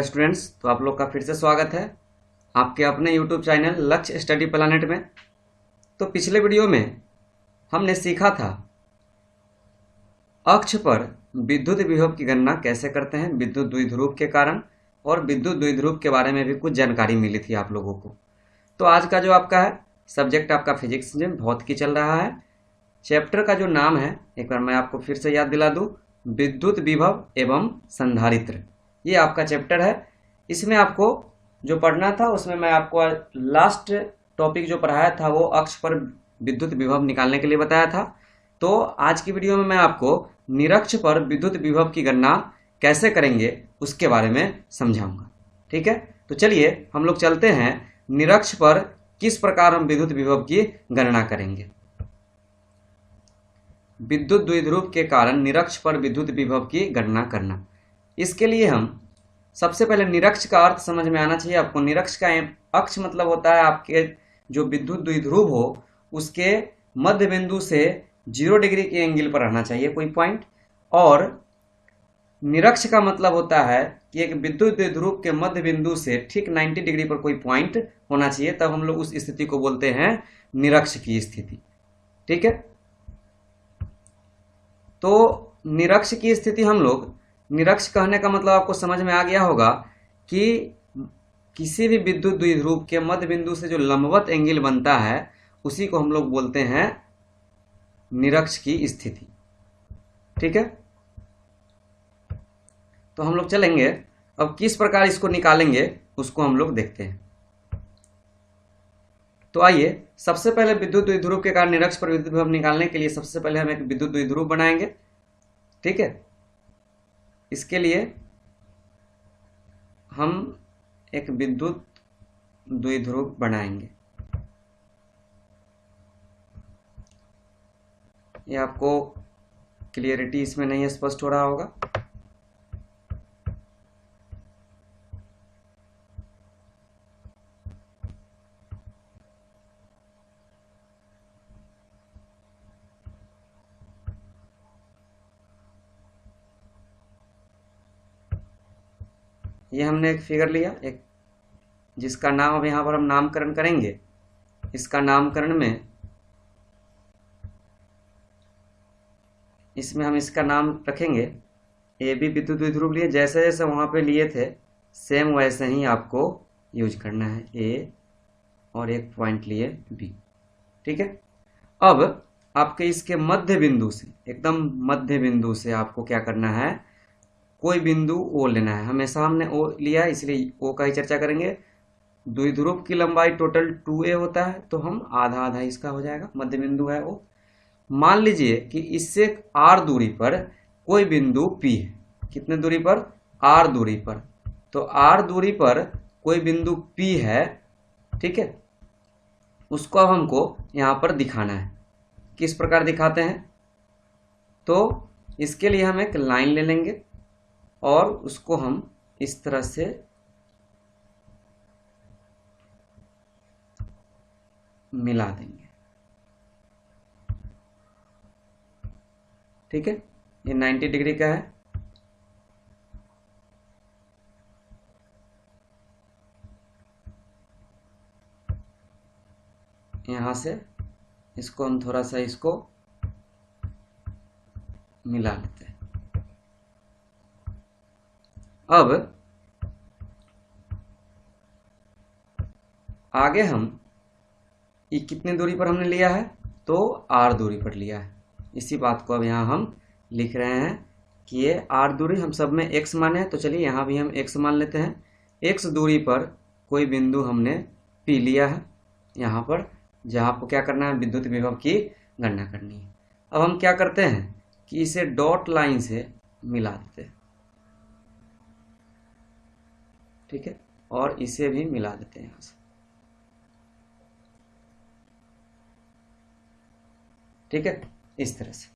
Students, तो आप लोग का फिर से स्वागत है आपके अपने यूट्यूब चैनल लक्ष्य स्टडी प्लैनेट में। तो पिछले वीडियो में हमने सीखा था अक्ष पर विद्युत विभव की गणना कैसे करते हैं विद्युत द्विध्रुव के कारण, और विद्युत द्विध्रुव के बारे में भी कुछ जानकारी मिली थी आप लोगों को। तो आज का जो आपका है सब्जेक्ट आपका फिजिक्स में भौतिकी चल रहा है। चैप्टर का जो नाम है एक बार मैं आपको फिर से याद दिला दूं, विद्युत विभव एवं संधारित्र। ये आपका चैप्टर है। इसमें आपको जो पढ़ना था उसमें मैं आपको लास्ट टॉपिक जो पढ़ाया था वो अक्ष पर विद्युत विभव निकालने के लिए बताया था। तो आज की वीडियो में मैं आपको निरक्ष पर विद्युत विभव की गणना कैसे करेंगे उसके बारे में समझाऊंगा। ठीक है, तो चलिए हम लोग चलते हैं निरक्ष पर किस प्रकार हम विद्युत विभव की गणना करेंगे। विद्युत द्विध्रुव के कारण निरक्ष पर विद्युत विभव की गणना करना। इसके लिए हम सबसे पहले निरक्ष का अर्थ समझ में आना चाहिए आपको। निरक्ष का अक्ष मतलब होता है आपके जो विद्युत द्विध्रुव हो उसके मध्य बिंदु से 0 डिग्री के एंगल पर रहना चाहिए कोई पॉइंट, और निरक्ष का मतलब होता है कि एक विद्युत द्विध्रुव के मध्य बिंदु से ठीक 90 डिग्री पर कोई पॉइंट होना चाहिए, तब हम लोग उस स्थिति को बोलते हैं निरक्ष की स्थिति। ठीक है, तो निरक्ष की स्थिति हम लोग, निरक्ष कहने का मतलब आपको समझ में आ गया होगा कि किसी भी विद्युत द्विध्रुव के मध्य बिंदु से जो लंबवत एंगल बनता है उसी को हम लोग बोलते हैं निरक्ष की स्थिति। ठीक है, तो हम लोग चलेंगे अब किस प्रकार इसको निकालेंगे उसको हम लोग देखते हैं। तो आइए सबसे पहले विद्युत द्विध्रुव के कारण निरक्ष पर विद्युत विभव निकालने के लिए सबसे पहले हम एक विद्युत द्विध्रुव बनाएंगे। ठीक है, इसके लिए हम एक विद्युत द्विध्रुव बनाएंगे। ये आपको क्लियरिटी इसमें नहीं स्पष्ट हो रहा होगा। ये हमने एक फिगर लिया, एक जिसका नाम अब यहाँ पर हम नामकरण करेंगे। इसका नामकरण में इसमें हम इसका नाम रखेंगे ए बी विद्युत द्विध्रुव लिए। जैसे जैसे वहाँ पे लिए थे सेम वैसे ही आपको यूज करना है, ए और एक पॉइंट लिए बी। ठीक है, अब आपके इसके मध्य बिंदु से, एकदम मध्य बिंदु से आपको क्या करना है, कोई बिंदु ओ लेना है। हमेशा हमने ओ लिया है इसलिए ओ का ही चर्चा करेंगे। द्विध्रुव की लंबाई टोटल 2a होता है, तो हम आधा आधा इसका हो जाएगा, मध्य बिंदु है ओ। मान लीजिए कि इससे r दूरी पर कोई बिंदु P है। कितने दूरी पर? r दूरी पर। तो r दूरी पर कोई बिंदु P है। ठीक है, उसको अब हमको यहाँ पर दिखाना है। किस प्रकार दिखाते हैं? तो इसके लिए हम एक लाइन ले लेंगे और उसको हम इस तरह से मिला देंगे। ठीक है, ये 90 डिग्री का है। यहाँ से इसको हम थोड़ा सा इसको मिला लेते हैं। अब आगे हम ये कितनी दूरी पर हमने लिया है, तो r दूरी पर लिया है। इसी बात को अब यहाँ हम लिख रहे हैं कि ये r दूरी हम सब में x माने हैं, तो चलिए यहाँ भी हम x मान लेते हैं। x दूरी पर कोई बिंदु हमने P लिया है यहाँ पर, जहाँ आपको क्या करना है, विद्युत विभव की गणना करनी है। अब हम क्या करते हैं कि इसे डॉट लाइन से मिला देते हैं। ठीक है, और इसे भी मिला देते हैं यहाँ से। ठीक है, इस तरह से।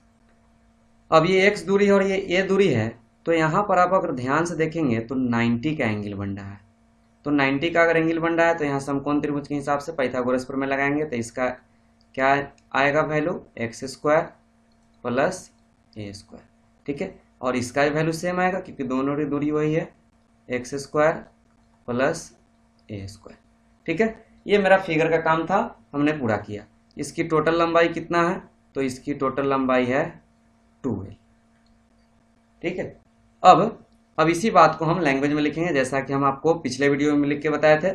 अब ये x दूरी है और ये a दूरी है, तो यहाँ पर आप अगर ध्यान से देखेंगे तो 90 का एंगल बन रहा है। तो 90 का अगर एंगल बन रहा है तो यहाँ समकोण त्रिभुज के हिसाब से पाइथागोरस प्रमेय लगाएंगे, तो इसका क्या आएगा वैल्यू, x² प्लस a²। ठीक है, और इसका भी वैल्यू सेम आएगा क्योंकि दोनों की दूरी वही है। एक्स स्क्वायर प्लस ए स्क्वायर। ठीक है, ये मेरा फिगर का काम था, हमने पूरा किया। इसकी टोटल लंबाई कितना है, तो इसकी टोटल लंबाई है 2l। ठीक है, अब इसी बात को हम लैंग्वेज में लिखेंगे, जैसा कि हम आपको पिछले वीडियो में लिख के बताए थे।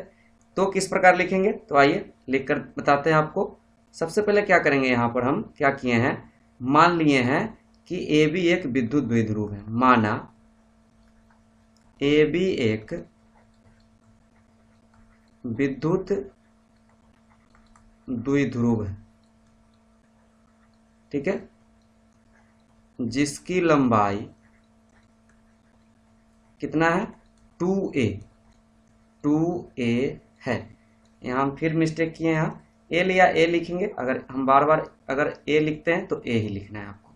तो किस प्रकार लिखेंगे, तो आइए लिख कर बताते हैं आपको। सबसे पहले क्या करेंगे, यहाँ पर हम क्या किए हैं, मान लिए हैं कि ए बी एक विद्युत द्विध्रुव है। माना ए बी एक विद्युत द्विध्रुव है। ठीक है, जिसकी लंबाई कितना है, 2a। 2a है। यहाँ हम फिर मिस्टेक किए, यहाँ ए लिया, ए लिखेंगे। अगर हम बार बार अगर ए लिखते हैं तो ए ही लिखना है आपको।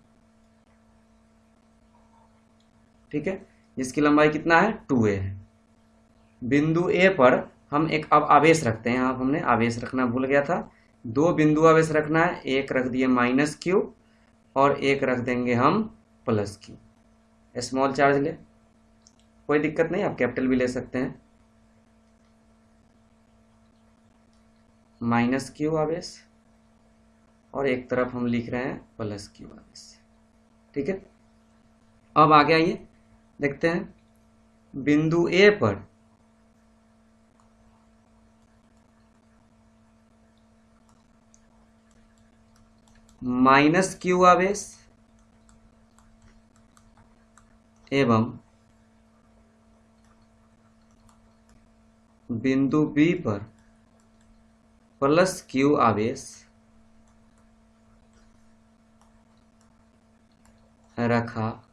ठीक है, जिसकी लंबाई कितना है, 2a है। बिंदु ए पर हम एक अब आवेश रखते हैं। यहाँ हमने आवेश रखना भूल गया था, 2 बिंदु आवेश रखना है। एक रख दिए -q और एक रख देंगे हम +q। स्मॉल चार्ज ले, कोई दिक्कत नहीं, आप कैपिटल भी ले सकते हैं। -q आवेश और एक तरफ हम लिख रहे हैं +q आवेश। ठीक है, अब आगे आइए देखते हैं। बिंदु ए पर -q आवेश एवं बिंदु बी पर +q आवेश रखा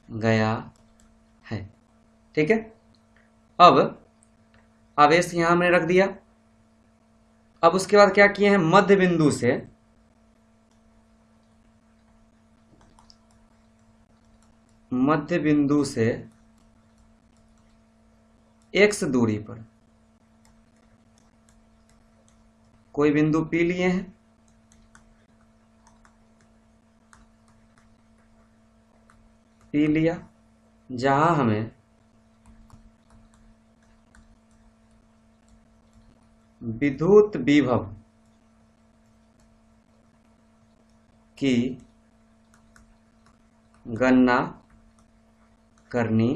गया है। ठीक है, अब आवेश यहां हमने रख दिया। अब उसके बाद क्या किए हैं, मध्य बिंदु से x दूरी पर कोई बिंदु P लिए हैं। P लिया, जहां हमें विद्युत विभव की गणना करनी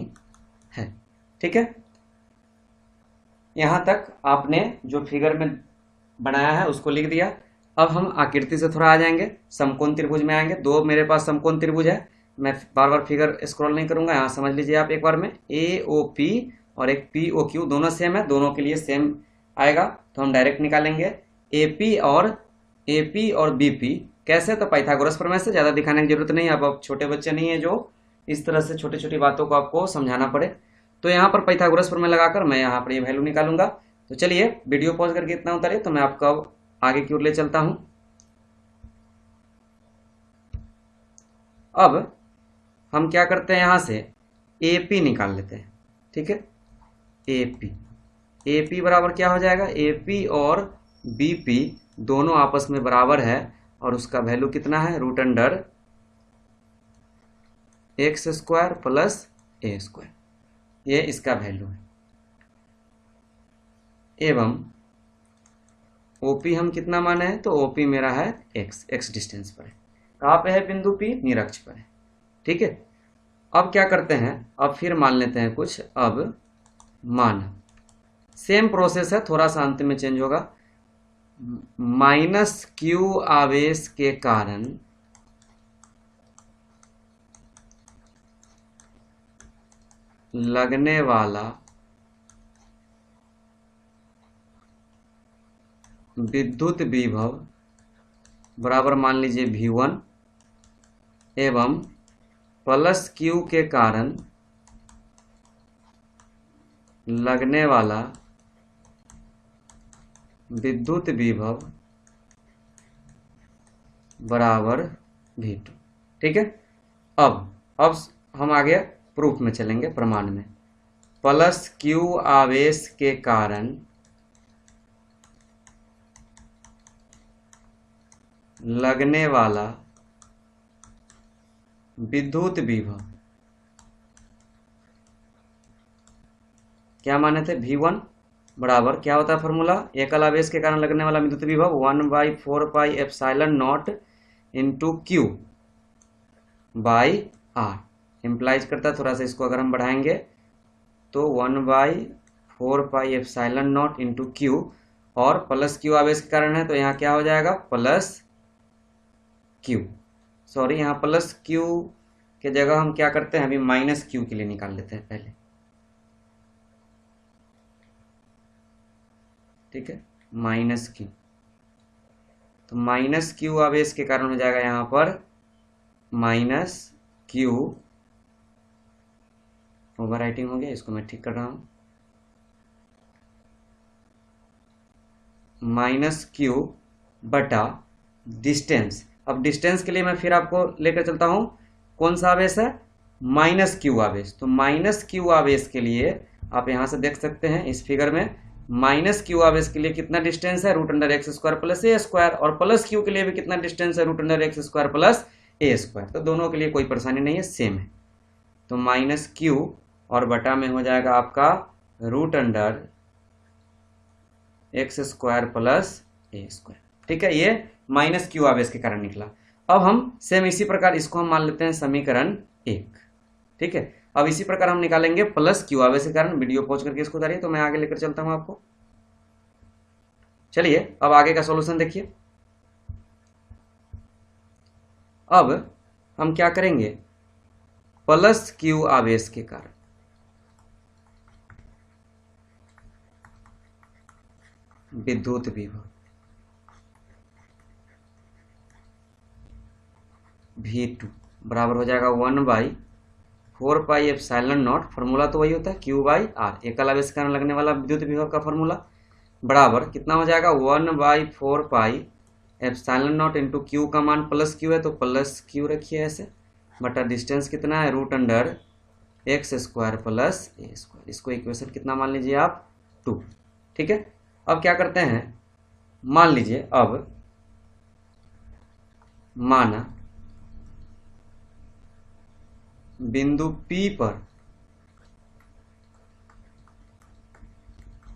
है। ठीक है, यहां तक आपने जो फिगर में बनाया है उसको लिख दिया। अब हम आकृति से थोड़ा आ जाएंगे, समकोण त्रिभुज में आएंगे। दो मेरे पास समकोण त्रिभुज है, मैं बार बार फिगर स्क्रॉल नहीं करूंगा, यहाँ समझ लीजिए आप एक बार में। AOP और एक POQ दोनों सेम है, दोनों के लिए सेम आएगा, तो हम डायरेक्ट निकालेंगे। AP और BP कैसे, तो पाइथागोरस प्रमेय से। ज़्यादा दिखाने की जरूरत नहीं, आप छोटे बच्चे नहीं है जो इस तरह से छोटी छोटी बातों को आपको समझाना पड़े। तो यहाँ पर पाइथागोरस प्रमेय लगाकर मैं यहाँ पर ये वैल्यू निकालूंगा। तो चलिए वीडियो पॉज करके इतना उतारिए, तो मैं आपको आगे की ओर ले चलता हूं। अब हम क्या करते हैं, यहां से AP निकाल लेते हैं। ठीक है, AP बराबर क्या हो जाएगा, AP और BP दोनों आपस में बराबर है, और उसका वैल्यू कितना है, √x² प्लस a²। ये इसका वैल्यू है। एवं OP हम कितना माने हैं, तो OP मेरा है x डिस्टेंस पर है। कहाँ पे है बिंदु P, निरक्ष पर है। ठीक है, अब क्या करते हैं, अब फिर मान लेते हैं कुछ। अब मान सेम प्रोसेस है, थोड़ा सा अंत में चेंज होगा। -q आवेश के कारण लगने वाला विद्युत विभव बराबर मान लीजिए V1 एवं +q के कारण लगने वाला विद्युत विभव बराबर V2। ठीक है, अब हम आगे प्रूफ में चलेंगे, प्रमाण में। +q आवेश के कारण लगने वाला विद्युत विभव क्या माने थे, V1 बराबर क्या होता है फॉर्मूला, एकल आवेश के कारण लगने वाला विद्युत विभव 1/4πε0 into Q by R implies करता है। थोड़ा सा इसको अगर हम बढ़ाएंगे तो 1/4πε0 इंटू क्यू और प्लस क्यू आवेश के कारण है तो यहाँ क्या हो जाएगा प्लस क्यू, सॉरी यहाँ प्लस क्यू के जगह हम क्या करते हैं अभी माइनस क्यू के लिए निकाल लेते हैं पहले, ठीक है, माइनस क्यू। तो माइनस क्यू आवेश के कारण हो जाएगा यहाँ पर माइनस क्यू, ओवर राइटिंग हो गया, इसको मैं ठीक कर रहा हूं, माइनस क्यू बटा डिस्टेंस। अब डिस्टेंस के लिए मैं फिर आपको लेकर चलता हूं, कौन सा आवेश है, माइनस क्यू आवेश। तो माइनस क्यू आवेश के लिए आप यहां से देख सकते हैं इस फिगर में, माइनस क्यू आवेश के लिए कितना डिस्टेंस है √x² प्लस a², और प्लस क्यू के लिए भी कितना डिस्टेंस है √x² प्लस a²। तो दोनों के लिए कोई परेशानी नहीं है, सेम है। तो माइनस क्यू और बटा में हो जाएगा आपका √x² प्लस a², ठीक है, ये माइनस क्यू आवेश के कारण निकला। अब हम सेम इसी प्रकार इसको हम मान लेते हैं समीकरण 1, ठीक है। अब इसी प्रकार हम निकालेंगे प्लस क्यू आवेश के कारण। वीडियो पॉज करके इसको उतारिए तो मैं आगे लेकर चलता हूं आपको। चलिए अब आगे का सॉल्यूशन देखिए। अब हम क्या करेंगे, प्लस क्यू आवेश के कारण विद्युत विभव V2 बराबर हो जाएगा 1/4πε0, फॉर्मूला तो वही होता है Q/R, एकल आवेश के कारण लगने वाला विद्युत विभव का फॉर्मूला, बराबर कितना हो जाएगा 1/4πε0 इंटू क्यू का मान प्लस क्यू है तो प्लस क्यू रखिए ऐसे, बटा डिस्टेंस कितना है √x² प्लस a²। इसको इक्वेशन कितना मान लीजिए आप 2, ठीक है। अब क्या करते हैं, मान लीजिए अब माना बिंदु P पर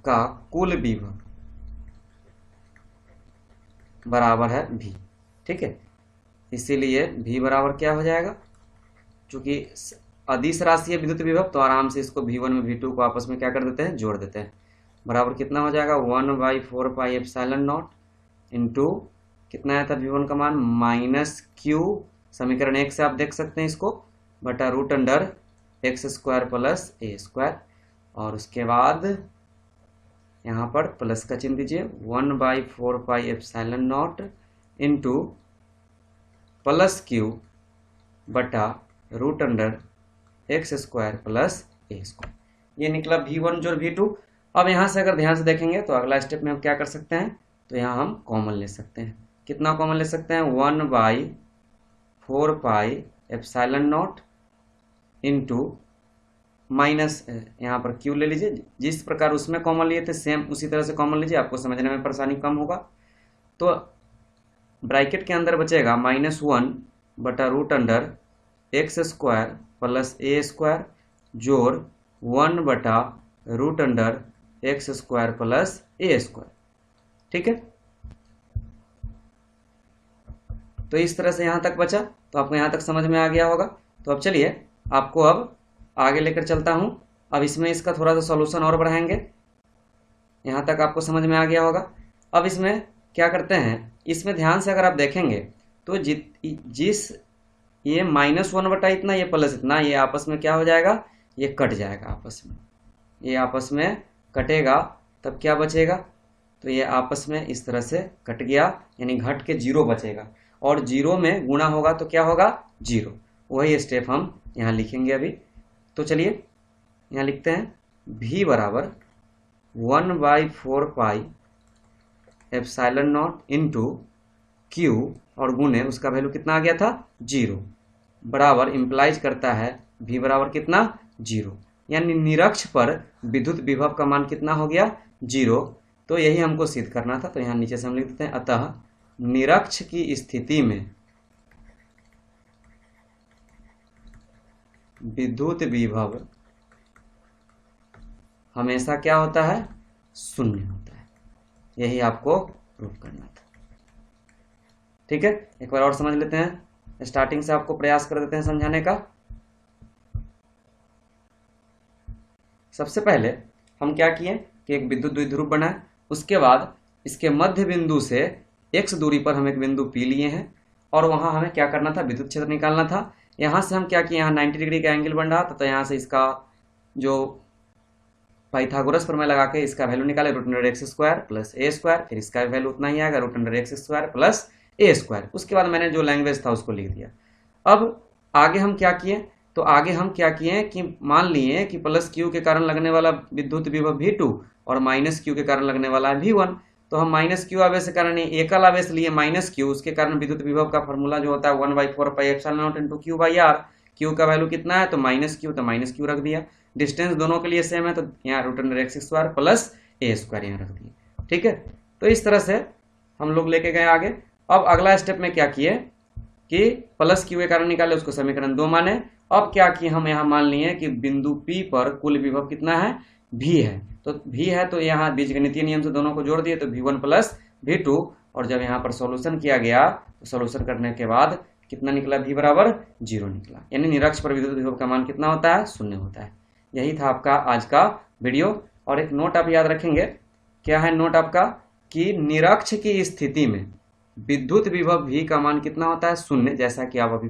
का कुल विभव बराबर है V, ठीक है। इसीलिए V बराबर क्या हो जाएगा, चूंकि अदिश राशि है विद्युत विभव तो आराम से इसको V1 में V2 को आपस में क्या कर देते हैं, जोड़ देते हैं। बराबर कितना हो जाएगा 1/4πε0 इंटू कितना आया था V1 का मान माइनस क्यू, समीकरण 1 से आप देख सकते हैं इसको, बटा √x² प्लस a², और उसके बाद यहाँ पर प्लस का चिन्ह दीजिए 1/4πε0 इंटू प्लस क्यू बटा √x² प्लस a²। ये निकला V1 जोड़ V2। अब यहाँ से अगर ध्यान से देखेंगे तो अगला स्टेप में हम क्या कर सकते हैं, तो यहाँ हम कॉमन ले सकते हैं। कितना कॉमन ले सकते हैं, 1/4πε0 इंटू माइनस यहाँ पर क्यू ले लीजिए, जिस प्रकार उसमें कॉमन लिए थे सेम उसी तरह से कॉमन लीजिए, आपको समझने में परेशानी कम होगा। तो ब्रैकेट के अंदर बचेगा -1 बटा √x² प्लस a² जोड़ 1 बटा √x² प्लस a², ठीक है। तो इस तरह से यहाँ तक बचा, तो आपको यहाँ तक समझ में आ गया होगा। तो अब चलिए आपको अब आगे लेकर चलता हूँ। अब इसमें इसका थोड़ा सा सॉल्यूशन और बढ़ाएंगे, यहाँ तक आपको समझ में आ गया होगा। अब इसमें क्या करते हैं, इसमें ध्यान से अगर आप देखेंगे तो जिस ये -1 बटा इतना, ये प्लस इतना, ये आपस में क्या हो जाएगा, ये कट जाएगा आपस में, ये आपस में कटेगा, तब क्या बचेगा, तो ये आपस में इस तरह से कट गया, यानी घट के 0 बचेगा, और 0 में गुणा होगा तो क्या होगा 0। वही स्टेप हम यहाँ लिखेंगे अभी। तो चलिए यहाँ लिखते हैं V बराबर 1/4πε0 इंटू क्यू और गुने उसका वैल्यू कितना आ गया था 0, बराबर इम्प्लाइज करता है V बराबर कितना 0, यानी निरक्ष पर विद्युत विभव का मान कितना हो गया 0। तो यही हमको सिद्ध करना था, तो यहाँ नीचे से हम लिख देते हैं, अतः निरक्ष की स्थिति में विद्युत विभव हमेशा क्या होता है, शून्य होता है। यही आपको प्रूव करना था। ठीक है, एक बार और समझ लेते हैं, स्टार्टिंग से आपको प्रयास कर देते हैं समझाने का। सबसे पहले हम क्या किए कि एक विद्युत द्विध्रुव बनाए, उसके बाद इसके मध्य बिंदु से x दूरी पर हम एक बिंदु P लिए हैं और वहां हमें क्या करना था, विद्युत क्षेत्र निकालना था। यहां से हम क्या किए, यहाँ 90 डिग्री का एंगल बन रहा था, तो यहाँ से इसका जो पाइथागोरस प्रमेय लगा के इसका वैल्यू निकाले, √x² प्लस a², फिर इसका वैल्यू उतना ही आएगा, √x² प्लस a²। उसके बाद मैंने जो लैंग्वेज था उसको लिख दिया। अब आगे हम क्या किए, तो आगे हम क्या किए कि मान लिए कि प्लस Q के कारण लगने वाला विद्युत विभव V2 और माइनस Q के कारण लगने वाला है V1। तो हम माइनस Q आवेश के कारण एकल आवेश लिए माइनस Q, उसके कारण विद्युत विभव का फॉर्मूला जो होता है 1/4πε0 × Q/R। Q का वैल्यू कितना है, तो माइनस Q, तो माइनस Q रख दिया। डिस्टेंस दोनों के लिए सेम है, तो यहाँ √x² प्लस a² यहाँ रख दिया। ठीक है, तो इस तरह से हम लोग लेके गए आगे। अब अगला स्टेप में क्या किए कि प्लस Q के कारण निकाले, उसको समीकरण 2 माने। अब क्या किए, हम यहाँ मान लिए कि बिंदु P पर कुल विभव कितना है, V है। तो V है तो यहाँ बीजगणितीय नियम से दोनों को जोड़ दिए, तो V1 प्लस V2। और जब यहाँ पर सॉल्यूशन किया गया तो सॉल्यूशन करने के बाद कितना निकला, V बराबर 0 निकला। यानी निरक्ष पर विद्युत विभव का मान कितना होता है, 0 होता है। यही था आपका आज का वीडियो। और एक नोट आप याद रखेंगे, क्या है नोट आपका, कि निरक्ष की स्थिति में विद्युत विभव V का मान कितना होता है, 0, जैसा कि आप अभी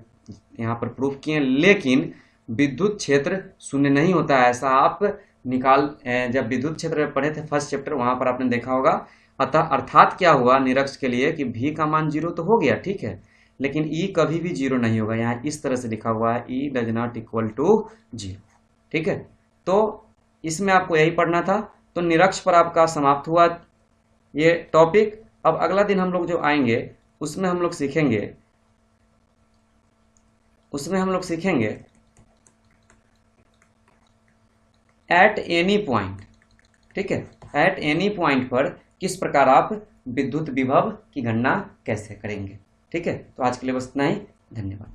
यहाँ पर प्रूफ किए। लेकिन विद्युत क्षेत्र 0 नहीं होता है, ऐसा आप जब विद्युत क्षेत्र में पढ़े थे फर्स्ट चैप्टर, वहां पर आपने देखा होगा। अतः अर्थात क्या हुआ निरक्ष के लिए कि V का मान 0 तो हो गया, ठीक है, लेकिन E कभी भी 0 नहीं होगा। यहाँ इस तरह से लिखा हुआ है, E does not equal to 0। ठीक है, तो इसमें आपको यही पढ़ना था। तो निरक्ष पर आपका समाप्त हुआ ये टॉपिक। अब अगला दिन हम लोग जो आएंगे उसमें हम लोग सीखेंगे एट एनी पॉइंट। ठीक है, एट एनी पॉइंट पर किस प्रकार आप विद्युत विभव की गणना कैसे करेंगे। ठीक है, तो आज के लिए बस इतना ही। धन्यवाद।